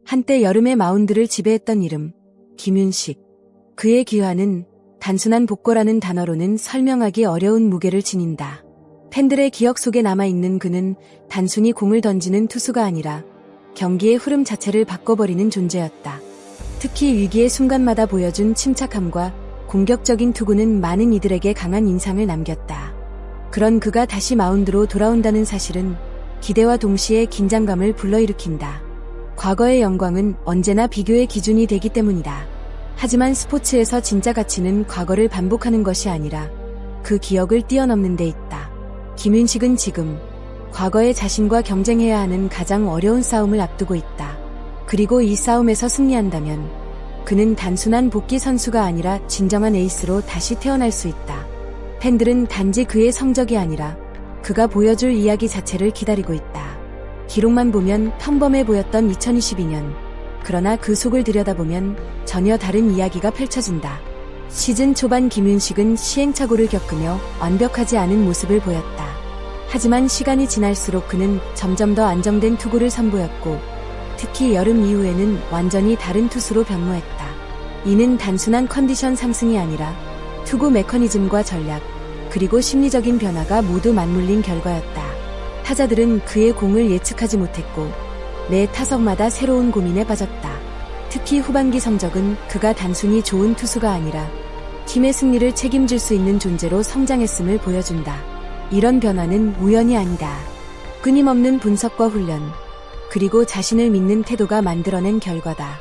한때 여름의 마운드를 지배했던 이름, 김윤식. 그의 귀화는 단순한 복고라는 단어로는 설명하기 어려운 무게를 지닌다. 팬들의 기억 속에 남아있는 그는 단순히 공을 던지는 투수가 아니라 경기의 흐름 자체를 바꿔버리는 존재였다. 특히 위기의 순간마다 보여준 침착함과 공격적인 투구는 많은 이들에게 강한 인상을 남겼다. 그런 그가 다시 마운드로 돌아온다는 사실은 기대와 동시에 긴장감을 불러일으킨다. 과거의 영광은 언제나 비교의 기준이 되기 때문이다. 하지만 스포츠에서 진짜 가치는 과거를 반복하는 것이 아니라 그 기억을 뛰어넘는 데 있다. 김윤식은 지금 과거의 자신과 경쟁해야 하는 가장 어려운 싸움을 앞두고 있다. 그리고 이 싸움에서 승리한다면 그는 단순한 복귀 선수가 아니라 진정한 에이스로 다시 태어날 수 있다. 팬들은 단지 그의 성적이 아니라 그가 보여줄 이야기 자체를 기다리고 있다. 기록만 보면 평범해 보였던 2022년. 그러나 그 속을 들여다보면 전혀 다른 이야기가 펼쳐진다. 시즌 초반 김윤식은 시행착오를 겪으며 완벽하지 않은 모습을 보였다. 하지만 시간이 지날수록 그는 점점 더 안정된 투구를 선보였고, 특히 여름 이후에는 완전히 다른 투수로 변모했다. 이는 단순한 컨디션 상승이 아니라 투구 메커니즘과 전략, 그리고 심리적인 변화가 모두 맞물린 결과였다. 타자들은 그의 공을 예측하지 못했고 매 타석마다 새로운 고민에 빠졌다. 특히 후반기 성적은 그가 단순히 좋은 투수가 아니라 팀의 승리를 책임질 수 있는 존재로 성장했음을 보여준다. 이런 변화는 우연이 아니다. 끊임없는 분석과 훈련, 그리고 자신을 믿는 태도가 만들어낸 결과다.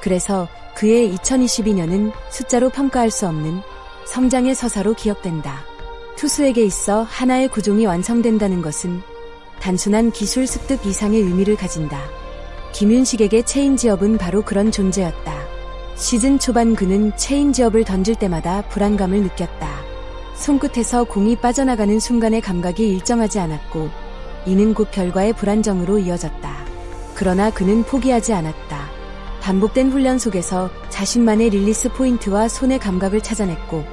그래서 그의 2022년은 숫자로 평가할 수 없는 성장의 서사로 기억된다. 투수에게 있어 하나의 구종이 완성된다는 것은 단순한 기술 습득 이상의 의미를 가진다. 김윤식에게 체인지업은 바로 그런 존재였다. 시즌 초반 그는 체인지업을 던질 때마다 불안감을 느꼈다. 손끝에서 공이 빠져나가는 순간의 감각이 일정하지 않았고, 이는 곧 결과의 불안정으로 이어졌다. 그러나 그는 포기하지 않았다. 반복된 훈련 속에서 자신만의 릴리스 포인트와 손의 감각을 찾아냈고,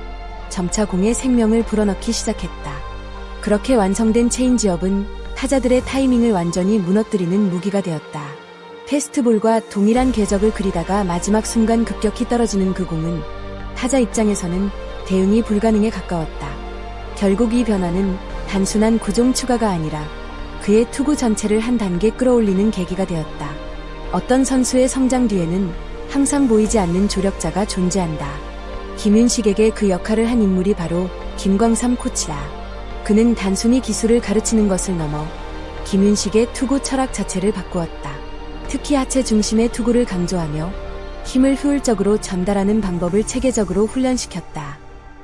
점차 공에 생명을 불어넣기 시작했다. 그렇게 완성된 체인지업은 타자들의 타이밍을 완전히 무너뜨리는 무기가 되었다. 패스트볼과 동일한 궤적을 그리다가 마지막 순간 급격히 떨어지는 그 공은 타자 입장에서는 대응이 불가능에 가까웠다. 결국 이 변화는 단순한 구종 추가가 아니라 그의 투구 전체를 한 단계 끌어올리는 계기가 되었다. 어떤 선수의 성장 뒤에는 항상 보이지 않는 조력자가 존재한다. 김윤식에게 그 역할을 한 인물이 바로 김광삼 코치다. 그는 단순히 기술을 가르치는 것을 넘어 김윤식의 투구 철학 자체를 바꾸었다. 특히 하체 중심의 투구를 강조하며 힘을 효율적으로 전달하는 방법을 체계적으로 훈련시켰다.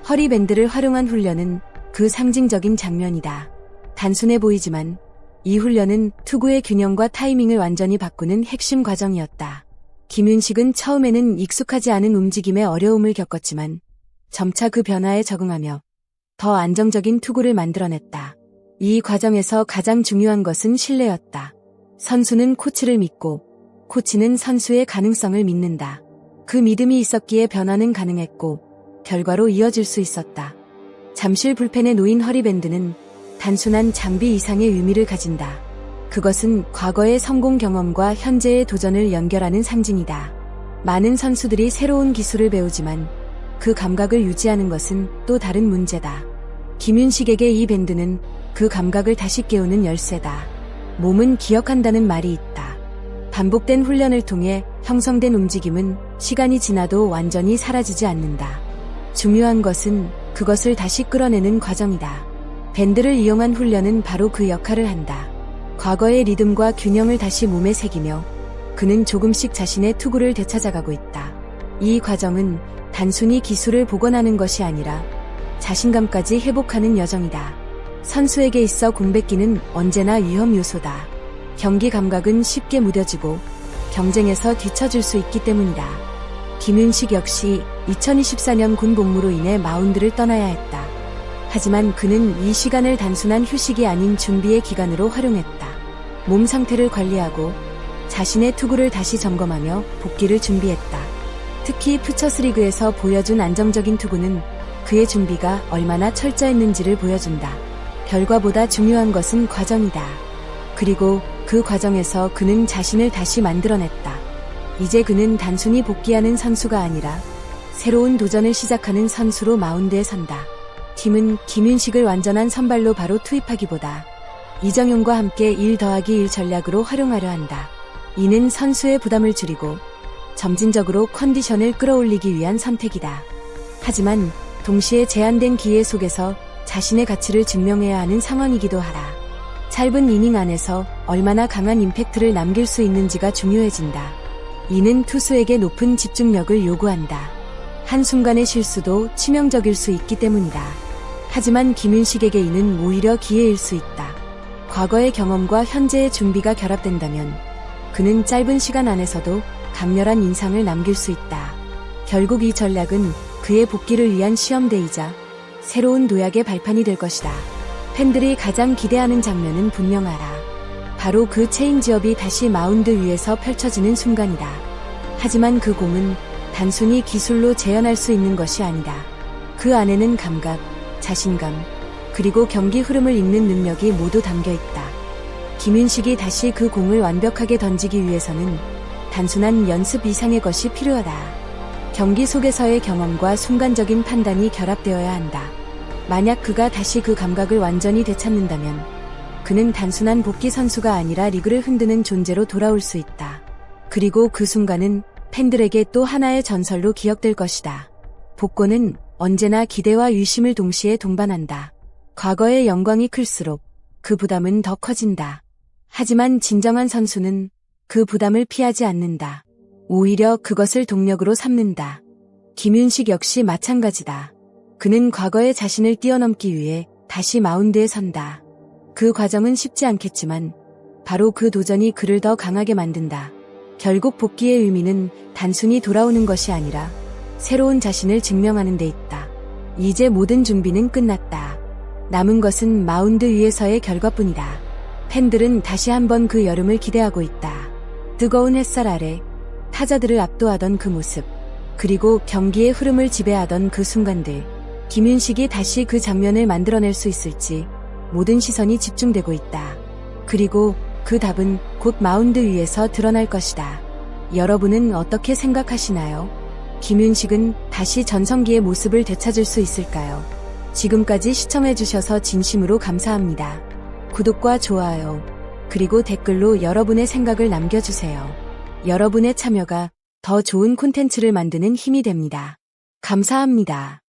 허리밴드를 활용한 훈련은 그 상징적인 장면이다. 단순해 보이지만 이 훈련은 투구의 균형과 타이밍을 완전히 바꾸는 핵심 과정이었다. 김윤식은 처음에는 익숙하지 않은 움직임에 어려움을 겪었지만 점차 그 변화에 적응하며 더 안정적인 투구를 만들어냈다. 이 과정에서 가장 중요한 것은 신뢰였다. 선수는 코치를 믿고 코치는 선수의 가능성을 믿는다. 그 믿음이 있었기에 변화는 가능했고 결과로 이어질 수 있었다. 잠실 불펜에 놓인 허리밴드는 단순한 장비 이상의 의미를 가진다. 그것은 과거의 성공 경험과 현재의 도전을 연결하는 상징이다. 많은 선수들이 새로운 기술을 배우지만 그 감각을 유지하는 것은 또 다른 문제다. 김윤식에게 이 밴드는 그 감각을 다시 깨우는 열쇠다. 몸은 기억한다는 말이 있다. 반복된 훈련을 통해 형성된 움직임은 시간이 지나도 완전히 사라지지 않는다. 중요한 것은 그것을 다시 끌어내는 과정이다. 밴드를 이용한 훈련은 바로 그 역할을 한다. 과거의 리듬과 균형을 다시 몸에 새기며 그는 조금씩 자신의 투구를 되찾아가고 있다. 이 과정은 단순히 기술을 복원하는 것이 아니라 자신감까지 회복하는 여정이다. 선수에게 있어 공백기는 언제나 위험 요소다. 경기 감각은 쉽게 무뎌지고 경쟁에서 뒤처질 수 있기 때문이다. 김윤식 역시 2024년 군 복무로 인해 마운드를 떠나야 했다. 하지만 그는 이 시간을 단순한 휴식이 아닌 준비의 기간으로 활용했다. 몸 상태를 관리하고 자신의 투구를 다시 점검하며 복귀를 준비했다. 특히 퓨처스리그에서 보여준 안정적인 투구는 그의 준비가 얼마나 철저했는지를 보여준다. 결과보다 중요한 것은 과정이다. 그리고 그 과정에서 그는 자신을 다시 만들어냈다. 이제 그는 단순히 복귀하는 선수가 아니라 새로운 도전을 시작하는 선수로 마운드에 선다. 팀은 김윤식을 완전한 선발로 바로 투입하기보다 이정용과 함께 1+1 전략으로 활용하려 한다. 이는 선수의 부담을 줄이고 점진적으로 컨디션을 끌어올리기 위한 선택이다. 하지만 동시에 제한된 기회 속에서 자신의 가치를 증명해야 하는 상황이기도 하다. 짧은 이닝 안에서 얼마나 강한 임팩트를 남길 수 있는지가 중요해진다. 이는 투수에게 높은 집중력을 요구한다. 한순간의 실수도 치명적일 수 있기 때문이다. 하지만 김윤식에게 이는 오히려 기회일 수 있다. 과거의 경험과 현재의 준비가 결합된다면 그는 짧은 시간 안에서도 강렬한 인상을 남길 수 있다. 결국 이 전략은 그의 복귀를 위한 시험대이자 새로운 도약의 발판이 될 것이다. 팬들이 가장 기대하는 장면은 분명하다. 바로 그 체인지업이 다시 마운드 위에서 펼쳐지는 순간이다. 하지만 그 공은 단순히 기술로 재현할 수 있는 것이 아니다. 그 안에는 감각, 자신감, 그리고 경기 흐름을 읽는 능력이 모두 담겨 있다. 김윤식이 다시 그 공을 완벽하게 던지기 위해서는 단순한 연습 이상의 것이 필요하다. 경기 속에서의 경험과 순간적인 판단이 결합되어야 한다. 만약 그가 다시 그 감각을 완전히 되찾는다면 그는 단순한 복귀 선수가 아니라 리그를 흔드는 존재로 돌아올 수 있다. 그리고 그 순간은 팬들에게 또 하나의 전설로 기억될 것이다. 복권은 언제나 기대와 의심을 동시에 동반한다. 과거의 영광이 클수록 그 부담은 더 커진다. 하지만 진정한 선수는 그 부담을 피하지 않는다. 오히려 그것을 동력으로 삼는다. 김윤식 역시 마찬가지다. 그는 과거의 자신을 뛰어넘기 위해 다시 마운드에 선다. 그 과정은 쉽지 않겠지만 바로 그 도전이 그를 더 강하게 만든다. 결국 복귀의 의미는 단순히 돌아오는 것이 아니라 새로운 자신을 증명하는 데 있다. 이제 모든 준비는 끝났다. 남은 것은 마운드 위에서의 결과뿐이다. 팬들은 다시 한번 그 여름을 기대하고 있다. 뜨거운 햇살 아래 타자들을 압도하던 그 모습, 그리고 경기의 흐름을 지배하던 그 순간들. 김윤식이 다시 그 장면을 만들어낼 수 있을지 모든 시선이 집중되고 있다. 그리고 그 답은 곧 마운드 위에서 드러날 것이다. 여러분은 어떻게 생각하시나요? 김윤식은 다시 전성기의 모습을 되찾을 수 있을까요? 지금까지 시청해주셔서 진심으로 감사합니다. 구독과 좋아요, 그리고 댓글로 여러분의 생각을 남겨주세요. 여러분의 참여가 더 좋은 콘텐츠를 만드는 힘이 됩니다. 감사합니다.